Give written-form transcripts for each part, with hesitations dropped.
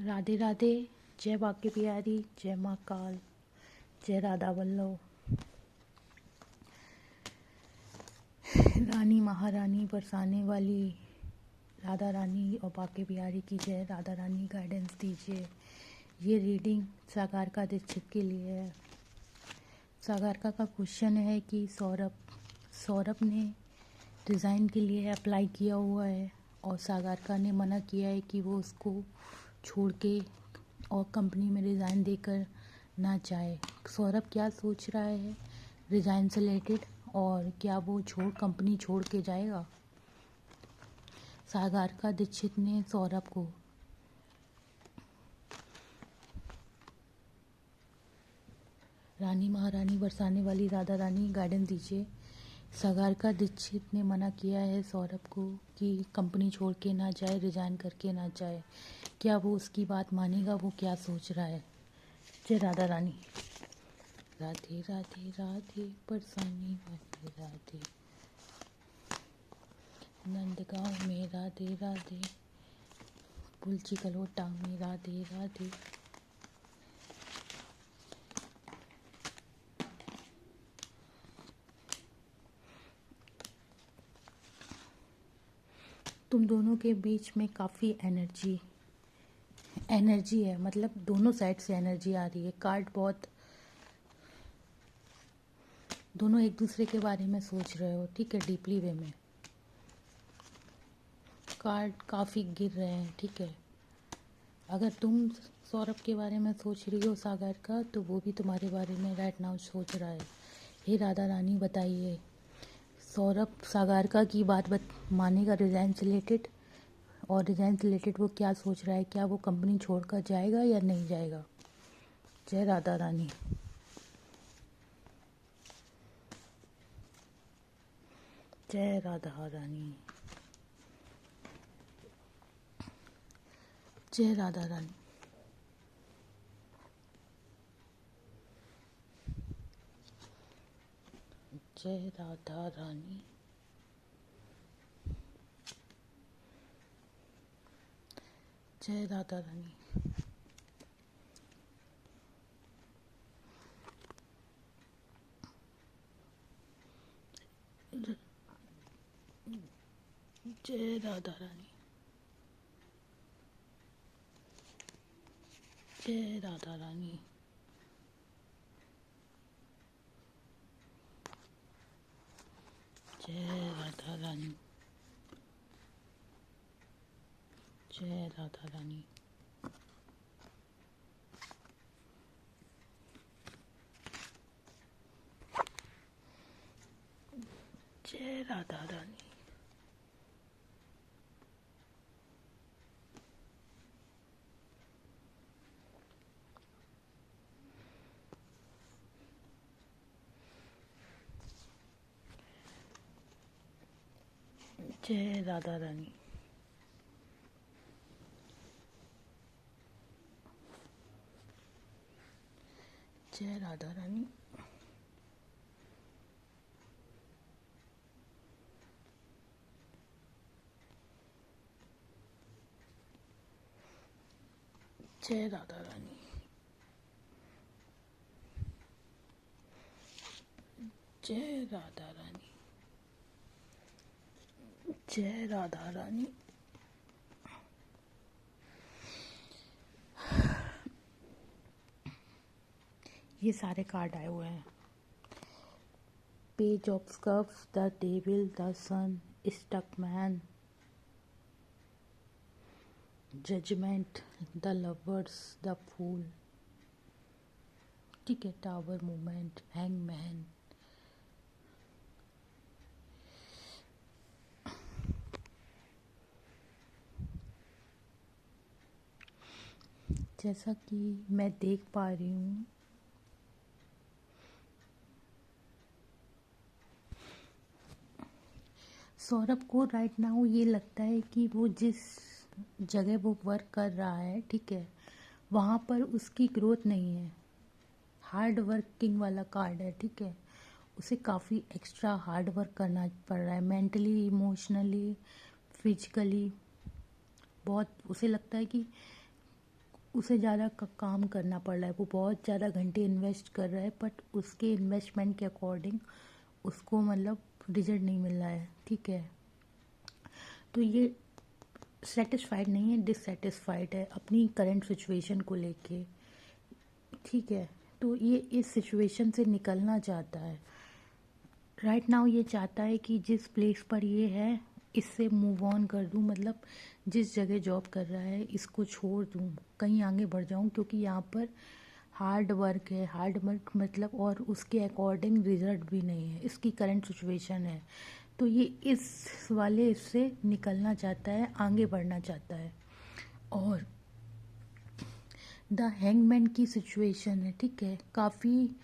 राधे राधे। जय बाके प्यारी, जय माँ काल, जय राधा वल्लभ। रानी महारानी बरसाने वाली राधा रानी और बाके प्यारी की जय। राधा रानी गाइडेंस दीजिए। ये रीडिंग सागारका दीक्षित के लिए है। सागारका का क्वेश्चन है कि सौरभ ने रिज़ाइन के लिए अप्लाई किया हुआ है और सागारका ने मना किया है कि वो उसको छोड़ के और कंपनी में रिज़ाइन देकर ना जाए। सौरभ क्या सोच रहा है रिज़ाइन से रिलेटेड, और क्या वो कंपनी छोड़ के जाएगा? सागारका दीक्षित ने सौरभ को रानी महारानी बरसाने वाली राधा रानी गाइडेंस दीजिए। सागारका दीक्षित ने मना किया है सौरभ को कि कंपनी छोड़ के ना जाए, रिज़ाइन करके ना जाए। क्या वो उसकी बात मानेगा? वो क्या सोच रहा है? जय राधा रानी। राधे राधे राधे बरसाने वाली राधे, नंदगांव में राधे राधे, पुलची कलोटा में राधे राधे। तुम दोनों के बीच में काफ़ी एनर्जी है, मतलब दोनों साइड से एनर्जी आ रही है। कार्ड बहुत, दोनों एक दूसरे के बारे में सोच रहे हो, ठीक है, डीपली वे में। कार्ड काफ़ी गिर रहे हैं, ठीक है। अगर तुम सौरभ के बारे में सोच रही हो सागर का, तो वो भी तुम्हारे बारे में राइट नाउ सोच रहा है। हे राधा रानी बताइए, सौरभ सागारका की बात मानेगा रिज़ाइन से रिलेटेड, और रिज़ाइन से रिलेटेड वो क्या सोच रहा है? क्या वो कंपनी छोड़कर जाएगा या नहीं जाएगा? जय राधा रानी। जय राधा रानी। जय राधा रानी। जय राधा रानी। जय राधा रानी। जय राधा रानी। जय राधा रानी। जय राधा रानी। जय राधा रानी। जय राधा रानी। जय राधा रानी। जय राधा रानी। जय राधा रानी। जय राधा रानी। जय राधा रानी। ये सारे कार्ड आए हुए हैं। Page of cups, the devil, the sun, stuck man, judgement, the lovers, the fool, ठीक है, टावर मूवमेंट, हैंगमैन। जैसा कि मैं देख पा रही हूँ, सौरभ को राइट नाउ ये लगता है कि वो जिस जगह वो वर्क कर रहा है, ठीक है, वहाँ पर उसकी ग्रोथ नहीं है। हार्ड वर्किंग वाला कार्ड है, ठीक है। उसे काफ़ी एक्स्ट्रा हार्ड वर्क करना पड़ रहा है, मेंटली, इमोशनली, फिजिकली। बहुत उसे लगता है कि उसे ज़्यादा काम करना पड़ रहा है, वो बहुत ज़्यादा घंटे इन्वेस्ट कर रहा है, बट उसके इन्वेस्टमेंट के अकॉर्डिंग उसको मतलब रिजल्ट नहीं मिल रहा है, ठीक है। तो ये सेटिस्फाइड नहीं है, डिससेटिस्फाइड है अपनी करंट सिचुएशन को लेके, ठीक है। तो ये इस सिचुएशन से निकलना चाहता है राइट नाउ। ये चाहता है कि जिस प्लेस पर ये है इससे मूव ऑन कर दूं, मतलब जिस जगह जॉब कर रहा है इसको छोड़ दूं, कहीं आगे बढ़ जाऊं, क्योंकि यहाँ पर हार्ड वर्क है, हार्ड वर्क मतलब, और उसके अकॉर्डिंग रिजल्ट भी नहीं है, इसकी करंट सिचुएशन है। तो ये इस वाले इससे निकलना चाहता है, आगे बढ़ना चाहता है। और द हैंगमैन की सिचुएशन है, ठीक है, काफ़ी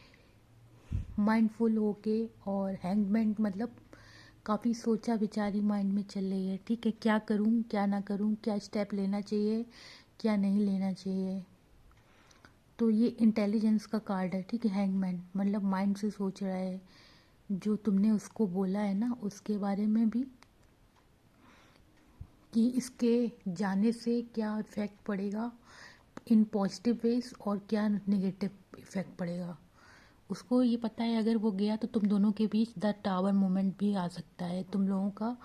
माइंडफुल होके, और हैंगमैन मतलब काफ़ी सोचा विचारी माइंड में चल रही है, ठीक है, क्या करूं क्या ना करूं, क्या स्टेप लेना चाहिए क्या नहीं लेना चाहिए। तो ये इंटेलिजेंस का कार्ड है, ठीक है। हैंगमैन मतलब माइंड से सोच रहा है, जो तुमने उसको बोला है ना उसके बारे में भी, कि इसके जाने से क्या इफ़ेक्ट पड़ेगा इन पॉजिटिव वेज और क्या नेगेटिव इफ़ेक्ट पड़ेगा। उसको ये पता है अगर वो गया तो तुम दोनों के बीच द टावर मोमेंट भी आ सकता है, तुम लोगों का,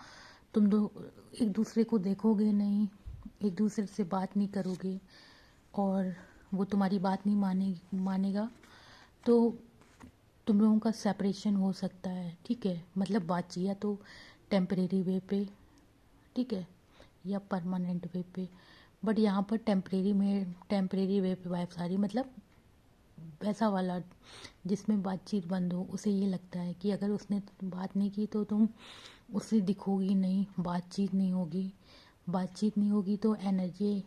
तुम दो एक दूसरे को देखोगे नहीं, एक दूसरे से बात नहीं करोगे, और वो तुम्हारी बात नहीं मानेगा, तो तुम लोगों का सेपरेशन हो सकता है, ठीक है। मतलब बातचीत या तो टेम्परेरी वे पे, ठीक है, या परमानेंट वे पे। बट यहाँ पर टेम्परेरी वे पे वाइफ सारी, मतलब वैसा वाला जिसमें बातचीत बंद हो। उसे ये लगता है कि अगर उसने बात नहीं की तो तुम उससे दिखोगी नहीं, बातचीत नहीं होगी तो एनर्जी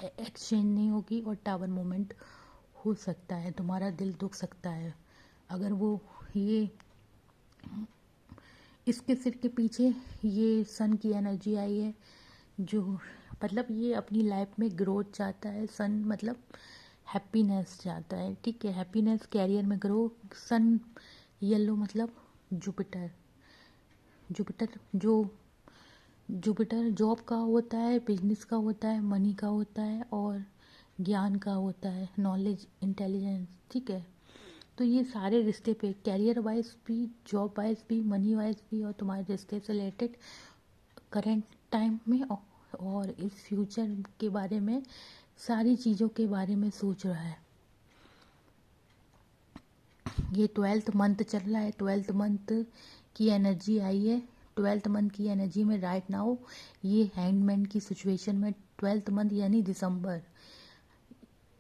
एक्सचेंज नहीं होगी, और टावर मोमेंट हो सकता है, तुम्हारा दिल दुख सकता है अगर वो ये इसके सिर के पीछे ये सन की एनर्जी आई है, जो मतलब ये अपनी लाइफ में ग्रोथ चाहता है। सन मतलब हैप्पीनेस चाहता है, ठीक है, हैप्पीनेस, कैरियर में ग्रो। सन येलो मतलब जुपिटर, जो जुपिटर जॉब का होता है, बिजनेस का होता है, मनी का होता है, और ज्ञान का होता है, नॉलेज, इंटेलिजेंस, ठीक है। तो ये सारे रिश्ते पे, कैरियर वाइज भी, जॉब वाइज भी, मनी वाइज भी, और तुम्हारे रिश्ते से रिलेटेड करेंट टाइम में, और इस फ्यूचर के बारे में, सारी चीज़ों के बारे में सोच रहा है। ये 12th मंथ चल रहा है, 12th मंथ की एनर्जी आई है। 12th मंथ की एनर्जी में राइट नाउ ये हैंगमैन की सिचुएशन में 12th मंथ यानी दिसंबर,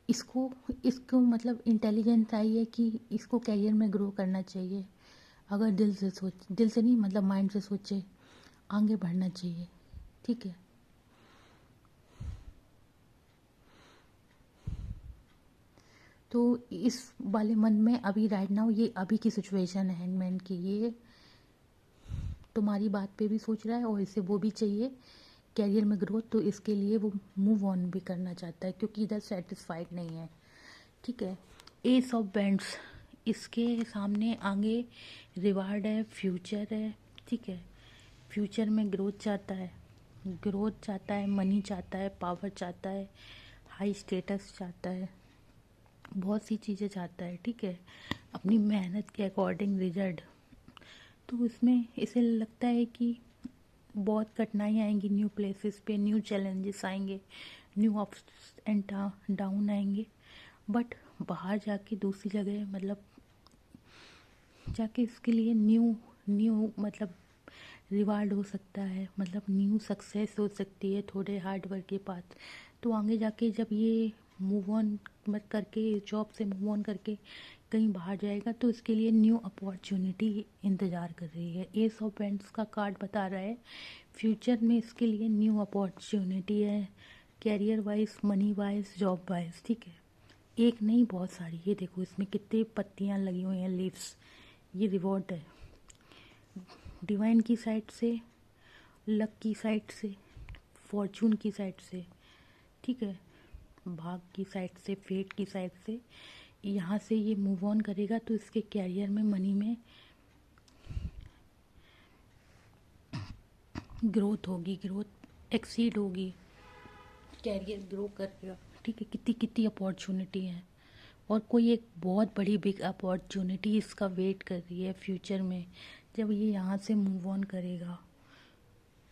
इसको मतलब इंटेलिजेंस आई है कि इसको कैरियर में ग्रो करना चाहिए। अगर दिल से नहीं मतलब माइंड से सोचे, आगे बढ़ना चाहिए, ठीक है। तो इस वाले मंथ में अभी राइट नाउ ये अभी की सिचुएशन है हैंगमैन की, ये तुम्हारी बात पे भी सोच रहा है, और इसे वो भी चाहिए कैरियर में ग्रोथ, तो इसके लिए वो मूव ऑन भी करना चाहता है, क्योंकि इधर सेटिस्फाइड नहीं है, ठीक है। एस ऑफ बैंड्स, इसके सामने आगे रिवार्ड है, फ्यूचर है, ठीक है। फ्यूचर में ग्रोथ चाहता है, मनी चाहता है, पावर चाहता है, हाई स्टेटस चाहता है, बहुत सी चीज़ें चाहता है, ठीक है, अपनी मेहनत के अकॉर्डिंग रिजल्ट। तो इसमें इसे लगता है कि बहुत कठिनाइयाँ आएंगी, न्यू प्लेसेस पे न्यू चैलेंजेस आएंगे, न्यू अप्स एंड डाउन आएंगे, बट बाहर जाके दूसरी जगह मतलब जाके इसके लिए न्यू न्यू मतलब रिवार्ड हो सकता है, मतलब न्यू सक्सेस हो सकती है थोड़े हार्ड वर्क के बाद। तो आगे जाके जब ये मूव ऑन मत करके, जॉब से मूव ऑन करके कहीं बाहर जाएगा, तो इसके लिए न्यू अपॉर्चुनिटी इंतज़ार कर रही है। एस ऑफ पेंट्स का कार्ड बता रहा है फ्यूचर में इसके लिए न्यू अपॉर्चुनिटी है, career wise, money wise, job wise, ठीक है। एक नहीं बहुत सारी, ये देखो इसमें कितनी पत्तियां लगी हुई हैं, लीव्स, ये रिवॉर्ड है डिवाइन की साइड से, लक की साइड से, फॉर्चून की साइड से, ठीक है, भाग की साइड से, फेट की साइड से। यहाँ से ये मूव ऑन करेगा तो इसके कैरियर में, मनी में ग्रोथ होगी, ग्रोथ एक्सीड होगी, कैरियर ग्रो करेगा, ठीक है, कितनी कितनी अपॉर्चुनिटी है, और कोई एक बहुत बड़ी बिग अपॉर्चुनिटी इसका वेट कर रही है फ्यूचर में, जब ये यहाँ से मूव ऑन करेगा।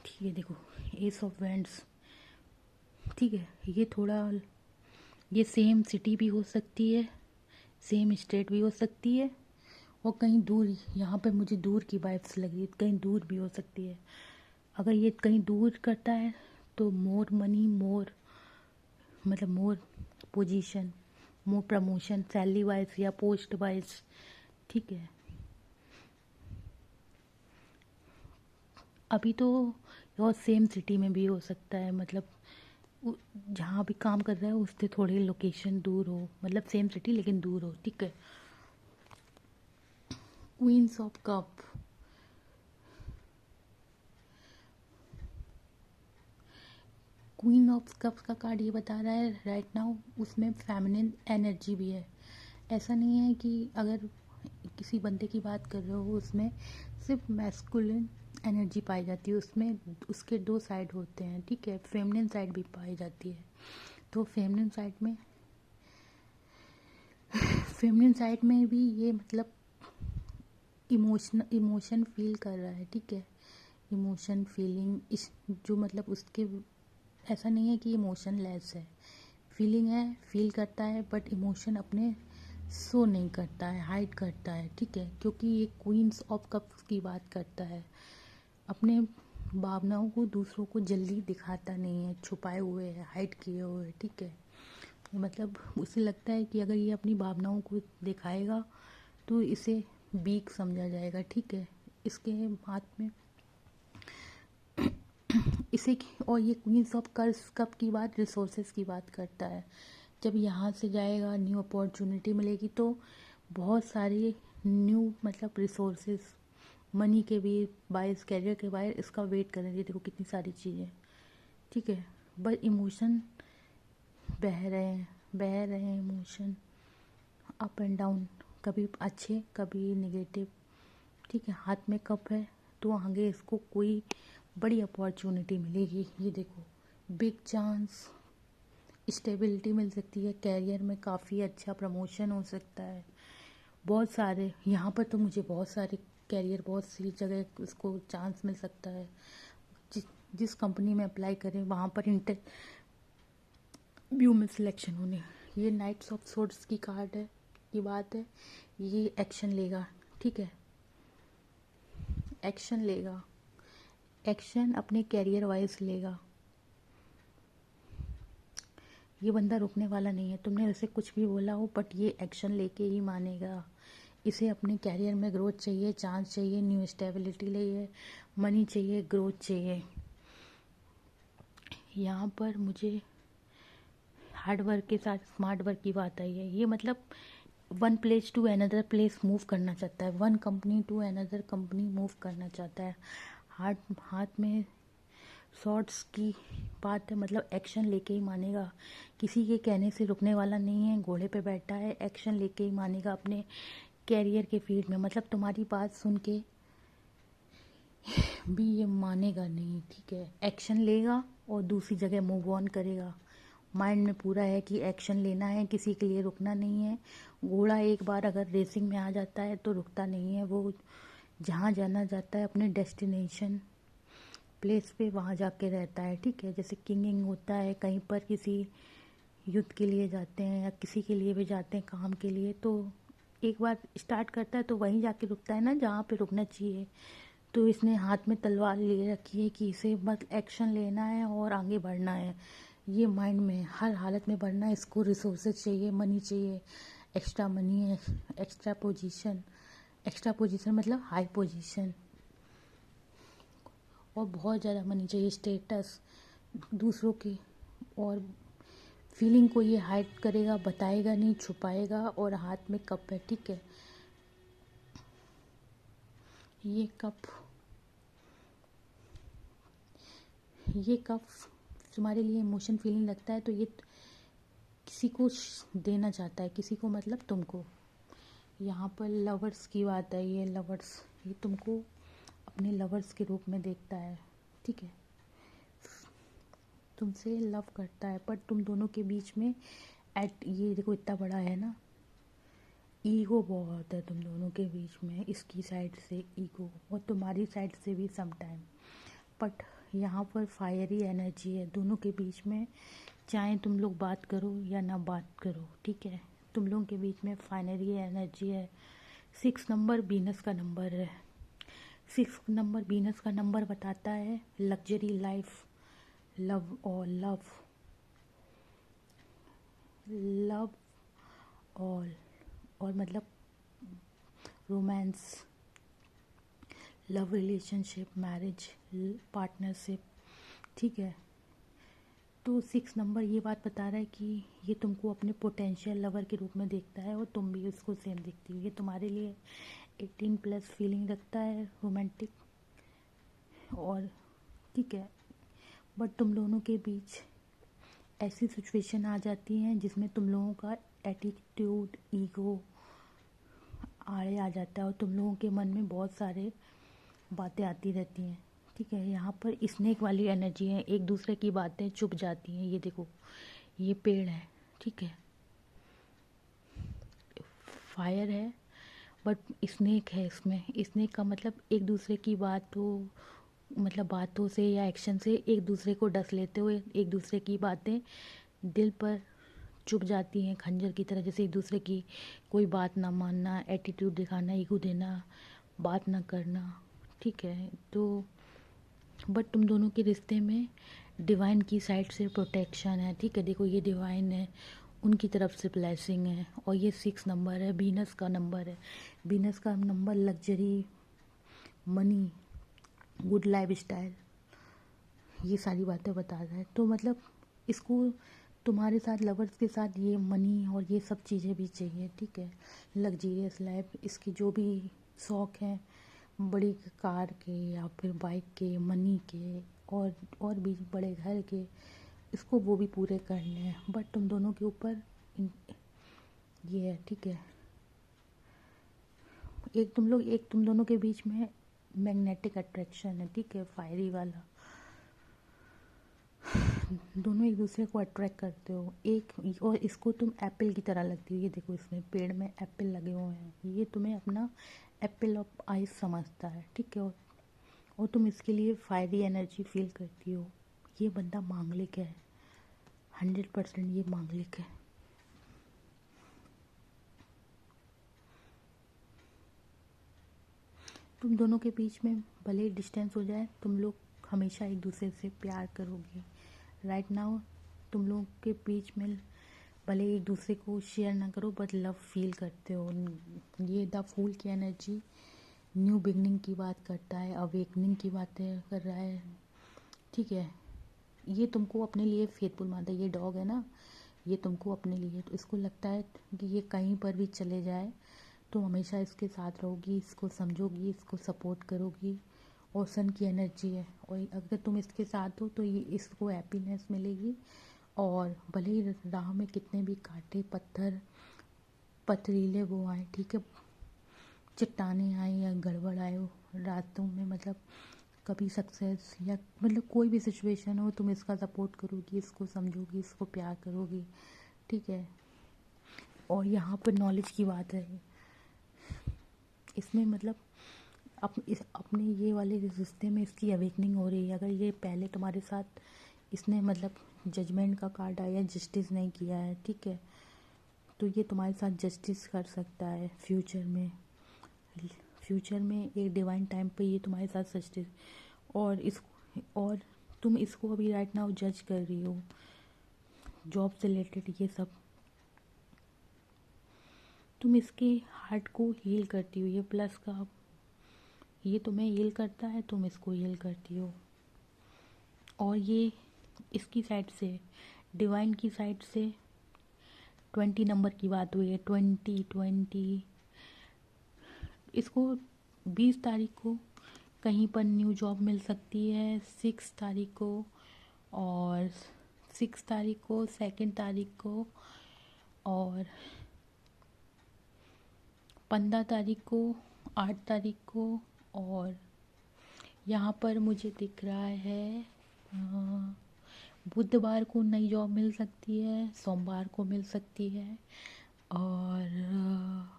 ठीक है, देखो एस ऑफ वैंड्स। ठीक है, ये थोड़ा, ये सेम सिटी भी हो सकती है, सेम स्टेट भी हो सकती है, और कहीं दूर, यहाँ पे मुझे दूर की वाइब्स लग रही है, कहीं दूर भी हो सकती है। अगर ये कहीं दूर करता है तो मोर मनी, मोर मतलब मोर पोजीशन, मोर प्रमोशन, सैलरी वाइज या पोस्ट वाइज। ठीक है, अभी तो और सेम सिटी में भी हो सकता है, मतलब जहाँ भी काम कर रहा है उससे थोड़ी लोकेशन दूर हो, मतलब सेम सिटी लेकिन दूर हो। ठीक है, queens of cup. Queen of cups का कार्ड ये बता रहा है राइट नाउ उसमें फेमिनिन एनर्जी भी है। ऐसा नहीं है कि अगर किसी बंदे की बात कर रहे हो उसमें सिर्फ मैस्कुलिन एनर्जी पाई जाती है, उसमें उसके दो साइड होते हैं। ठीक है, फेमिनिन साइड भी पाई जाती है। तो फेमिनिन साइड में भी ये मतलब इमोशन फील कर रहा है। ठीक है, इमोशन फीलिंग इस जो मतलब उसके, ऐसा नहीं है कि इमोशन लेस है, फीलिंग है, फील करता है, बट इमोशन अपने शो नहीं करता है, हाइड करता है। ठीक है, क्योंकि ये क्वींस ऑफ कप्स की बात करता है, अपने भावनाओं को दूसरों को जल्दी दिखाता नहीं है, छुपाए हुए है, हाइड किए हुए है। ठीक है, मतलब उसे लगता है कि अगर ये अपनी भावनाओं को दिखाएगा तो इसे वीक समझा जाएगा। ठीक है, इसके हाथ में इसे, और ये क्वींस ऑफ कप की बात रिसोर्सेज की बात करता है। जब यहाँ से जाएगा न्यू अपॉर्चुनिटी मिलेगी तो बहुत सारी न्यू मतलब रिसोर्सेज, मनी के भी बायस, कैरियर के बायस इसका वेट करेंगे। देखो कितनी सारी चीज़ें। ठीक है, बस इमोशन बह रहे हैं इमोशन अप एंड डाउन, कभी अच्छे कभी नेगेटिव। ठीक है, हाथ में कप है तो आगे इसको कोई बड़ी अपॉर्चुनिटी मिलेगी। ये देखो बिग चांस, स्टेबिलिटी मिल सकती है, कैरियर में काफ़ी अच्छा प्रमोशन हो सकता है। बहुत सारे यहाँ पर तो मुझे बहुत सारे कैरियर, बहुत सी जगह उसको चांस मिल सकता है। जिस कंपनी में अप्लाई करें वहाँ पर इंटरव्यू में सिलेक्शन होने। ये नाइट्स ऑफ सोर्ड्स की कार्ड है, की बात है, ये एक्शन लेगा। ठीक है, एक्शन लेगा, एक्शन अपने कैरियर वाइज लेगा। ये बंदा रुकने वाला नहीं है, तुमने उसे कुछ भी बोला हो बट ये एक्शन लेके ही मानेगा। इसे अपने कैरियर में ग्रोथ चाहिए, चांस चाहिए, न्यू स्टेबिलिटी चाहिए, मनी चाहिए, ग्रोथ चाहिए। यहाँ पर मुझे हार्ड वर्क के साथ स्मार्ट वर्क की बात आई है। ये मतलब one place to another place move करना चाहता है, one company to another company move करना चाहता है। हाथ में शॉर्ट्स की बात है, मतलब एक्शन लेके ही मानेगा, किसी के कहने से रुकने वाला नहीं है, घोड़े पे बैठा है, एक्शन लेके ही मानेगा अपने कैरियर के फील्ड में। मतलब तुम्हारी बात सुन के भी ये मानेगा नहीं। ठीक है, एक्शन लेगा और दूसरी जगह मूव ऑन करेगा। माइंड में पूरा है कि एक्शन लेना है, किसी के लिए रुकना नहीं है। घोड़ा एक बार अगर रेसिंग में आ जाता है तो रुकता नहीं है, वो जहाँ जाना जाता है अपने डेस्टिनेशन प्लेस पे वहाँ जाके रहता है। ठीक है, जैसे किंगिंग होता है, कहीं पर किसी युद्ध के लिए जाते हैं या किसी के लिए भी जाते हैं काम के लिए, तो एक बार स्टार्ट करता है तो वहीं जाके रुकता है ना जहाँ पे रुकना चाहिए। तो इसने हाथ में तलवार ले रखी है कि इसे बस एक्शन लेना है और आगे बढ़ना है। ये माइंड में हर हालत में बढ़ना है, इसको रिसोर्सेज चाहिए, मनी चाहिए, एक्स्ट्रा मनी है, एक्स्ट्रा पोजीशन मतलब हाई पोजीशन, और बहुत ज़्यादा मनी चाहिए, स्टेटस दूसरों की, और फीलिंग को ये हाइड करेगा, बताएगा नहीं, छुपाएगा, और हाथ में कप है। ठीक है, ये कप तुम्हारे लिए इमोशन फीलिंग लगता है तो ये किसी को देना चाहता है, किसी को मतलब तुमको। यहाँ पर लवर्स की बात है, ये लवर्स, ये तुमको अपने लवर्स के रूप में देखता है। ठीक है, तुमसे लव करता है, पर तुम दोनों के बीच में एट ये देखो इतना बड़ा है ना, ईगो बहुत है तुम दोनों के बीच में, इसकी साइड से ईगो और तुम्हारी साइड से भी सम टाइम। बट यहाँ पर फायरी एनर्जी है दोनों के बीच में, चाहे तुम लोग बात करो या ना बात करो, ठीक है, तुम लोगों के बीच में फायरी एनर्जी है। 6 नंबर वीनस का नंबर है। 6 नंबर वीनस का नंबर बताता है लग्जरी लाइफ, लव और लव और मतलब romance, love relationship, marriage, partnership, ठीक है। तो 6 नंबर ये बात बता रहा है कि ये तुमको अपने पोटेंशियल लवर के रूप में देखता है और तुम भी उसको सेम दिखती हो। ये तुम्हारे लिए 18+ फीलिंग रखता है, रोमांटिक, और ठीक है। बट तुम दोनों के बीच ऐसी सिचुएशन आ जाती हैं जिसमें तुम लोगों का एटीट्यूड, ईगो आड़े आ जाता है और तुम लोगों के मन में बहुत सारे बातें आती रहती हैं, ठीक है। यहाँ पर स्नेक वाली एनर्जी है, एक दूसरे की बातें चुप जाती हैं। ये देखो ये पेड़ है, ठीक है, फायर है बट स्नेक है इसमें। स्नेक का मतलब एक दूसरे की बातों से या एक्शन से एक दूसरे को डस लेते हुए एक दूसरे की बातें दिल पर चुभ जाती हैं खंजर की तरह। जैसे एक दूसरे की कोई बात ना मानना, एटीट्यूड दिखाना, ईगो देना, बात ना करना, ठीक है। तो बट तुम दोनों के रिश्ते में डिवाइन की साइड से प्रोटेक्शन है, ठीक है। देखो ये डिवाइन है, उनकी तरफ से ब्लेसिंग है। और ये 6 नंबर है, वीनस का नंबर है। वीनस का number luxury, money, good life style, ये सारी बातें बता रहा है। तो मतलब इसको तुम्हारे साथ, लवर्स के साथ, ये मनी और ये सब चीज़ें भी चाहिए, ठीक है। लग्जरियस लाइफ, इसकी जो भी शौक़ हैं, बड़ी कार के या फिर बाइक के, मनी के और भी बड़े घर के, इसको वो भी पूरे करने हैं। बट तुम दोनों के ऊपर ये है, ठीक है। एक तुम दोनों के बीच में मैग्नेटिक अट्रैक्शन है, ठीक है, फायरी वाला। दोनों एक दूसरे को अट्रैक्ट करते हो। और इसको तुम एप्पल की तरह लगती हो। ये देखो इसमें पेड़ में एप्पल लगे हुए हैं, ये तुम्हें अपना एप्पल ऑफ आइज समझता है, ठीक है। और तुम इसके लिए फायरी एनर्जी फील करती हो। ये बंदा मांगलिक है, 100% ये मांगलिक है। तुम दोनों के बीच में भले ही डिस्टेंस हो जाए, तुम लोग हमेशा एक दूसरे से प्यार करोगे। राइट नाउ तुम लोग के बीच में भले एक दूसरे को शेयर ना करो बट लव फील करते हो। ये द फूल की एनर्जी न्यू बिगनिंग की बात करता है, अवेकनिंग की बातें कर रहा है, ठीक है। ये तुमको अपने लिए फेथफुल मानता है। ये डॉग है ना, ये तुमको अपने लिए, तो इसको लगता है कि ये कहीं पर भी चले जाए तो हमेशा इसके साथ रहोगी, इसको समझोगी, इसको सपोर्ट करोगी। और सन की एनर्जी है, और अगर तुम इसके साथ हो तो ये इसको हैप्पीनेस मिलेगी। और भले ही राह में कितने भी कांटे, पथरीले वो आए, ठीक है, चट्टाने आए या गड़बड़ आए हो रास्तों में, मतलब कभी सक्सेस या मतलब कोई भी सिचुएशन हो, तुम इसका सपोर्ट करोगी, इसको समझोगी, इसको प्यार करोगी, ठीक है। और यहाँ पर नॉलेज की बात है, इसमें मतलब अपने ये वाले रिश्ते में इसकी अवेकनिंग हो रही है। अगर ये पहले तुम्हारे साथ इसने मतलब जजमेंट का कार्ड आया, जस्टिस नहीं किया है, ठीक है, तो ये तुम्हारे साथ जस्टिस कर सकता है फ्यूचर में एक डिवाइन टाइम पे ये तुम्हारे साथ जस्टिस। और तुम इसको अभी राइट नाउ जज कर रही हो, जॉब से रिलेटेड ये सब, तुम इसके हार्ट को हील करती हो। ये प्लस का, ये तुम्हें हील करता है, तुम इसको हील करती हो। और ये इसकी साइड से, डिवाइन की साइड से 20 नंबर की बात हुई है। 20 इसको 20 तारीख को कहीं पर न्यू जॉब मिल सकती है, 6 तारीख को, और 6 तारीख को, 2 तारीख को, और 15 तारीख को, 8 तारीख को, और यहाँ पर मुझे दिख रहा है बुधवार को नई जॉब मिल सकती है, सोमवार को मिल सकती है। और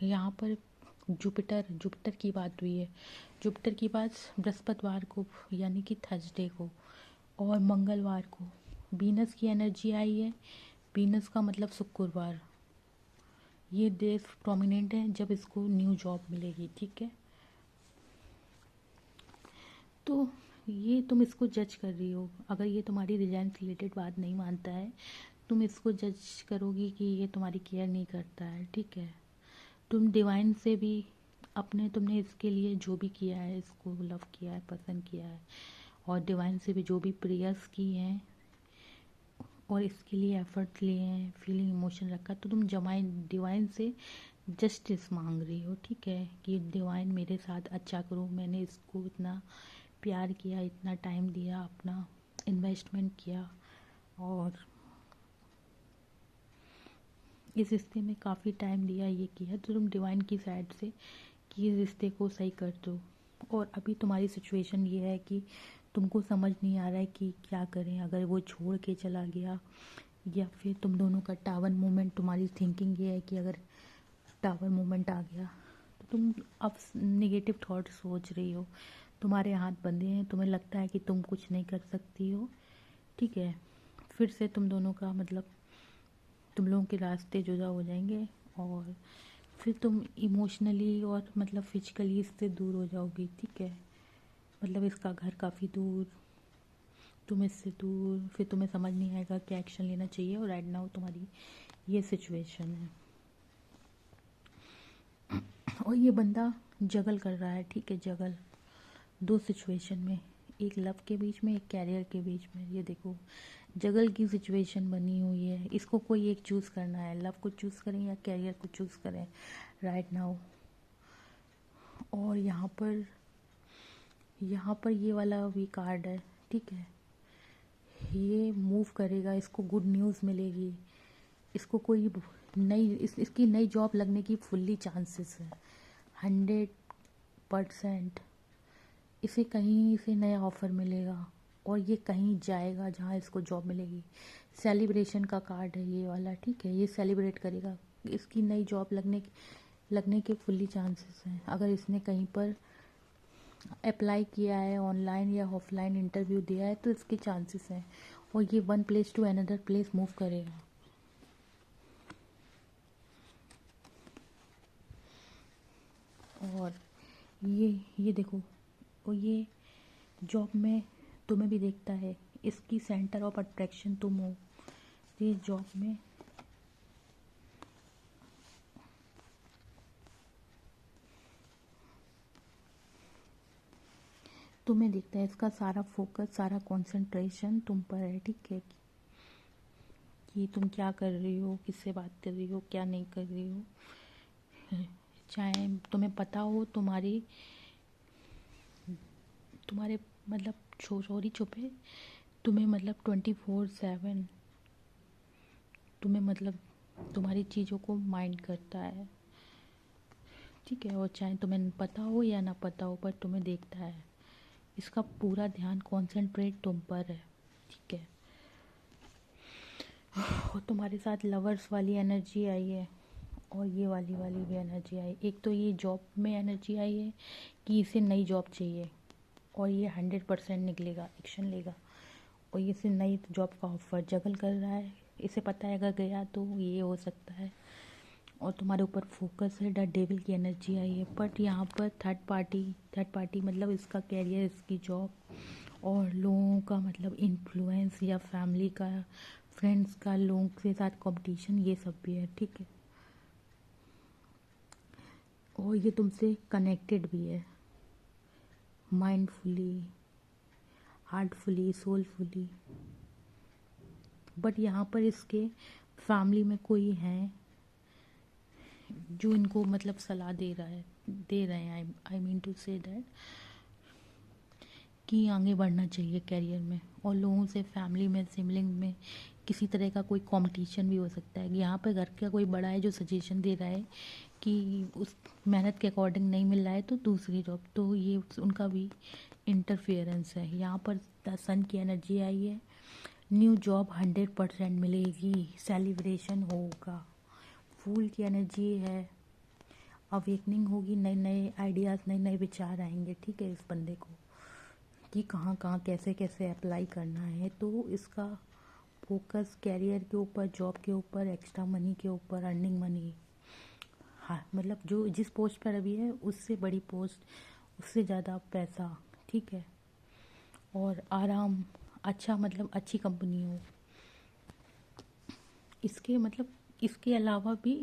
यहाँ पर जुपिटर की बात हुई है। जुपिटर की बात बृहस्पतिवार को यानी कि थर्सडे को, और मंगलवार को वीनस की एनर्जी आई है। वीनस का मतलब शुक्रवार। ये डेज प्रोमिनेंट है जब इसको न्यू जॉब मिलेगी, ठीक है। तो ये तुम इसको जज कर रही हो, अगर ये तुम्हारी रिजाइन से रिलेटेड बात नहीं मानता है, तुम इसको जज करोगी कि ये तुम्हारी केयर नहीं करता है, ठीक है। तुम डिवाइन से भी तुमने इसके लिए जो भी किया है, इसको लव किया है, पसंद किया है, और डिवाइन से भी जो भी प्रेयर्स की हैं और इसके लिए एफर्ट लिए हैं, फीलिंग इमोशन रखा, तो तुम डिवाइन से जस्टिस मांग रही हो, ठीक है, कि डिवाइन मेरे साथ अच्छा करो, मैंने इसको इतना प्यार किया, इतना टाइम दिया, अपना इन्वेस्टमेंट किया, और इस रिश्ते में काफ़ी टाइम दिया, ये किया, तो तुम डिवाइन की साइड से कि इस रिश्ते को सही कर दो। और अभी तुम्हारी सिचुएशन ये है कि तुमको समझ नहीं आ रहा है कि क्या करें, अगर वो छोड़ के चला गया, या फिर तुम दोनों का टावर मूवमेंट, तुम्हारी थिंकिंग ये है कि अगर टावर मूवमेंट आ गया तो तुम अब नेगेटिव थॉट सोच रही हो, तुम्हारे हाथ बंधे हैं, तुम्हें लगता है कि तुम कुछ नहीं कर सकती हो, ठीक है। फिर से तुम दोनों का मतलब तुम लोगों के रास्ते जुदा हो जाएंगे, और फिर तुम इमोशनली और मतलब फिजिकली इससे दूर हो जाओगी, ठीक है। मतलब इसका घर काफ़ी दूर, तुम इससे दूर, फिर तुम्हें समझ नहीं आएगा क्या एक्शन लेना चाहिए, और राइट नाउ तुम्हारी ये सिचुएशन है। और ये बंदा जगल कर रहा है, ठीक है, जगल दो सिचुएशन में, एक लव के बीच में, एक कैरियर के बीच में। ये देखो जगल की सिचुएशन बनी हुई है, इसको कोई एक चूज़ करना है, लव को चूज़ करें या कैरियर को चूज़ करें राइट नाउ। और यहाँ पर ये वाला भी कार्ड है, ठीक है, ये मूव करेगा, इसको गुड न्यूज़ मिलेगी, इसको कोई इसकी नई जॉब लगने की फुल्ली चांसेस है, 100%। इसे नया ऑफ़र मिलेगा, और ये कहीं जाएगा जहाँ इसको जॉब मिलेगी। सेलिब्रेशन का कार्ड है ये वाला, ठीक है, ये सेलिब्रेट करेगा, इसकी नई जॉब लगने के फुल्ली चांसेस हैं। अगर इसने कहीं पर अप्लाई किया है, ऑनलाइन या ऑफलाइन इंटरव्यू दिया है, तो इसके चांसेस हैं, और ये one place to another place move करेगा। और ये देखो, और ये जॉब में तुम्हें भी देखता है, इसकी सेंटर ऑफ अट्रैक्शन तुम हो, ये जॉब में तुम्हें देखता है, इसका सारा फोकस, सारा कंसंट्रेशन तुम पर है, ठीक है, कि तुम क्या कर रही हो, किससे बात कर रही हो, क्या नहीं कर रही हो, चाहे तुम्हें पता हो तुम्हारे मतलब चोरी छुपे, तुम्हें मतलब 24/7 तुम्हें मतलब तुम्हारी चीज़ों को माइंड करता है, ठीक है। और चाहे तुम्हें पता हो या ना पता हो, पर तुम्हें देखता है, इसका पूरा ध्यान कॉन्सेंट्रेट तुम पर है, ठीक है। और तुम्हारे साथ लवर्स वाली एनर्जी आई है, और ये वाली भी एनर्जी आई। एक तो ये जॉब में एनर्जी आई है कि इसे नई जॉब चाहिए, और ये 100% निकलेगा, एक्शन लेगा, और ये इसे नई जॉब का ऑफर जगल कर रहा है, इसे पता है अगर गया तो ये हो सकता है, और तुम्हारे ऊपर फोकस है। द डेविल की एनर्जी आई है, बट यहाँ पर थर्ड पार्टी मतलब इसका कैरियर, इसकी जॉब, और लोगों का मतलब इन्फ्लुएंस, या फैमिली का, फ्रेंड्स का, लोगों के साथ कंपटीशन, ये सब भी है, ठीक है। और ये तुमसे कनेक्टेड भी है, माइंडफुली, हार्टफुली, सोलफुली, बट यहाँ पर इसके फैमिली में कोई है जो इनको मतलब सलाह दे रहे हैं, I mean to say that कि आगे बढ़ना चाहिए कैरियर में, और लोगों से, फैमिली में, सिबलिंग में किसी तरह का कोई कंपटीशन भी हो सकता है। यहाँ पे घर का कोई बड़ा है जो सजेशन दे रहा है कि उस मेहनत के अकॉर्डिंग नहीं मिल रहा है तो दूसरी जॉब, तो ये उनका भी इंटरफेरेंस है। यहाँ पर द सन की एनर्जी आई है। न्यू जॉब 100% मिलेगी, सेलिब्रेशन होगा। फूल की एनर्जी है, अवेकनिंग होगी, नए नए आइडियाज़, नए नए विचार आएंगे। ठीक है, इस बंदे को कि कहाँ कहाँ कैसे कैसे अप्लाई करना है। तो इसका फोकस कैरियर के ऊपर, जॉब के ऊपर, एक्स्ट्रा मनी के ऊपर, अर्निंग मनी। हाँ, मतलब जो जिस पोस्ट पर अभी है उससे बड़ी पोस्ट, उससे ज़्यादा पैसा। ठीक है, और आराम, अच्छा मतलब अच्छी कंपनी हो। इसके मतलब इसके अलावा भी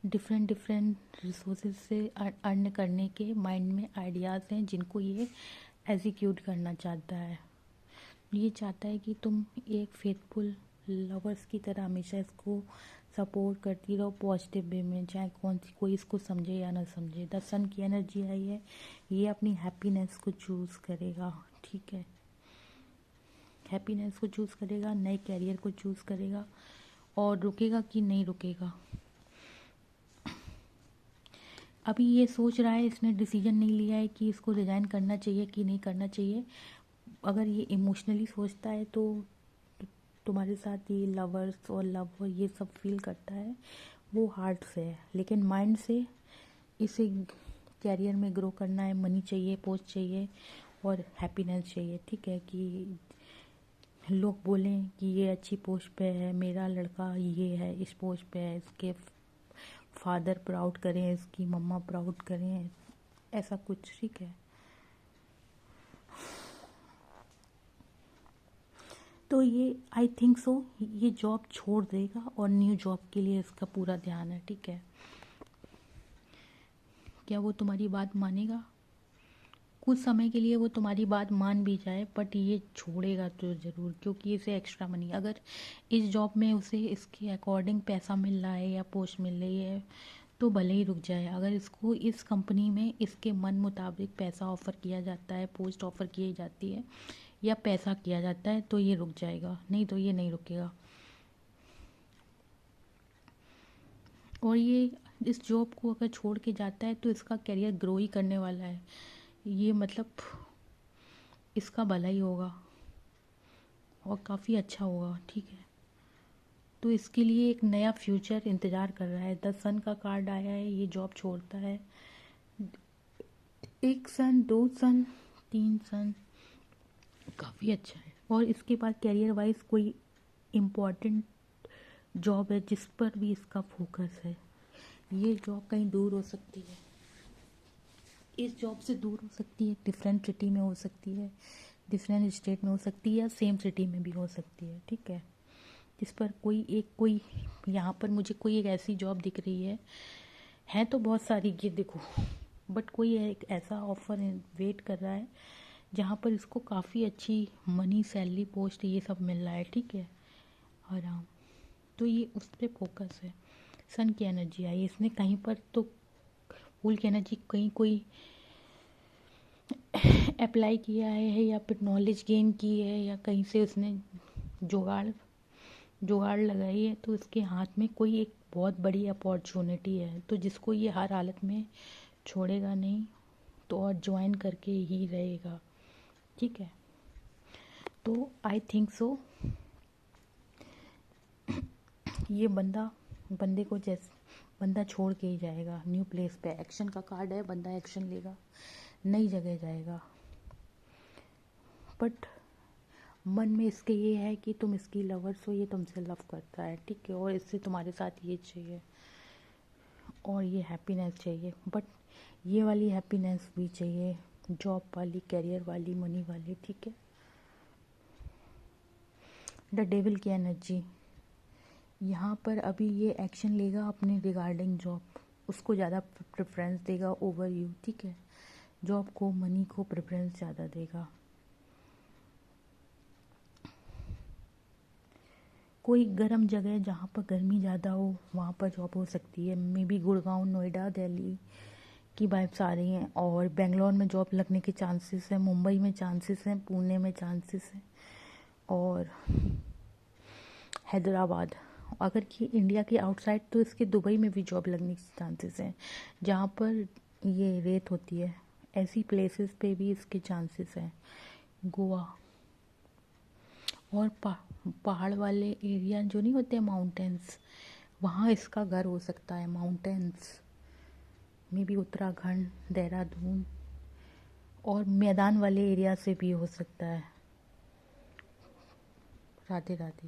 डिफरेंट डिफरेंट रिसोर्सेज से अर्न करने के माइंड में आइडियाज़ हैं, जिनको ये एग्जीक्यूट करना चाहता है। ये चाहता है कि तुम एक फेथफुल लवर्स की तरह हमेशा इसको सपोर्ट करती रहो पॉजिटिव वे में, चाहे कौन सी कोई इसको समझे या ना समझे। द सन की एनर्जी आई है, ये अपनी हैप्पीनेस को चूज़ करेगा। ठीक है, हैप्पीनेस को चूज़ करेगा, नए कैरियर को चूज़ करेगा। और रुकेगा कि नहीं रुकेगा, अभी ये सोच रहा है, इसने डिसीजन नहीं लिया है कि इसको रिज़ाइन करना चाहिए कि नहीं करना चाहिए। अगर ये इमोशनली सोचता है तो तुम्हारे साथ ये लवर्स और लव और ये सब फील करता है, वो हार्ट से है। लेकिन माइंड से इसे कैरियर में ग्रो करना है, मनी चाहिए, पोस्ट चाहिए और हैप्पीनेस चाहिए। ठीक है, कि लोग बोलें कि ये अच्छी पोस्ट पे है, मेरा लड़का ये है, इस पोस्ट पे है, इसके फादर प्राउड करें, इसकी मम्मा प्राउड करें, ऐसा कुछ। ठीक है, तो ये आई थिंक सो ये जॉब छोड़ देगा और न्यू जॉब के लिए इसका पूरा ध्यान है। ठीक है, क्या वो तुम्हारी बात मानेगा? कुछ समय के लिए वो तुम्हारी बात मान भी जाए, बट ये छोड़ेगा तो ज़रूर, क्योंकि इसे एक्स्ट्रा मनी, अगर इस जॉब में उसे इसके अकॉर्डिंग पैसा मिल रहा है या पोस्ट मिल रही है तो भले ही रुक जाए। अगर इसको इस कंपनी में इसके मन मुताबिक पैसा ऑफ़र किया जाता है, पोस्ट ऑफ़र की जाती है या पैसा किया जाता है तो ये रुक जाएगा, नहीं तो ये नहीं रुकेगा। और ये इस जॉब को अगर छोड़ के जाता है तो इसका करियर ग्रो ही करने वाला है। ये मतलब इसका भला ही होगा और काफ़ी अच्छा होगा। ठीक है, तो इसके लिए एक नया फ्यूचर इंतज़ार कर रहा है। 10 सन का कार्ड आया है, ये जॉब छोड़ता है। 1 सन, 2 सन, 3 सन, काफ़ी अच्छा है। और इसके बाद कैरियर वाइज कोई इम्पोर्टेंट जॉब है जिस पर भी इसका फोकस है। ये जॉब कहीं दूर हो सकती है, इस जॉब से दूर हो सकती है, डिफरेंट सिटी में हो सकती है, डिफरेंट स्टेट में हो सकती है, या सेम सिटी में भी हो सकती है। ठीक है, जिस पर कोई यहाँ पर मुझे कोई एक ऐसी जॉब दिख रही है तो बहुत सारी, ये देखो, बट कोई एक ऐसा ऑफर वेट कर रहा है जहाँ पर इसको काफ़ी अच्छी मनी, सैलरी, पोस्ट ये सब मिल रहा है। ठीक है, आराम, तो ये उस पर फोकस है। सन की एनर्जी आई, इसने कहीं पर तो फूल की एनर्जी, कहीं कोई अप्लाई किया है या फिर नॉलेज गेन की है या कहीं से उसने जुगाड़ लगाई है, तो इसके हाथ में कोई एक बहुत बड़ी अपॉर्चुनिटी है, तो जिसको ये हर हालत में छोड़ेगा नहीं, तो और ज्वाइन करके ही रहेगा। ठीक है, तो आई थिंक सो ये बंदे को बंदा छोड़ के ही जाएगा न्यू प्लेस पे। एक्शन का कार्ड है, बंदा एक्शन लेगा, नई जगह जाएगा। बट मन में इसके ये है कि तुम इसकी लवर्स हो, ये तुमसे लव करता है। ठीक है, और इससे तुम्हारे साथ ये चाहिए और ये हैप्पीनेस चाहिए, बट ये वाली हैप्पीनेस भी चाहिए, जॉब वाली, कैरियर वाली, मनी वाली। ठीक है, द डेविल की एनर्जी यहाँ पर अभी ये एक्शन लेगा अपने रिगार्डिंग जॉब, उसको ज़्यादा प्रेफरेंस देगा ओवर यू। ठीक है, जॉब को, मनी को प्रेफरेंस ज़्यादा देगा। कोई गर्म जगह जहाँ पर गर्मी ज़्यादा हो वहाँ पर जॉब हो सकती है। मे बी गुड़गांव, नोएडा, दिल्ली की वाइब्स आ रही हैं। और बेंगलोर में जॉब लगने के चांसेस हैं, मुंबई में चांसेस हैं, पुणे में चांसेस हैं, और हैदराबाद। अगर ये इंडिया के आउटसाइड तो इसके दुबई में भी जॉब लगने के चांसेस हैं, जहाँ पर ये रेत होती है, ऐसी प्लेसेस पे भी इसके चांसेस हैं। गोवा और पहाड़ वाले एरिया जो नहीं होते माउंटेन्स, वहाँ इसका घर हो सकता है। माउंटेन्स में भी उत्तराखंड, देहरादून और मैदान वाले एरिया से भी हो सकता है। राधे राधे।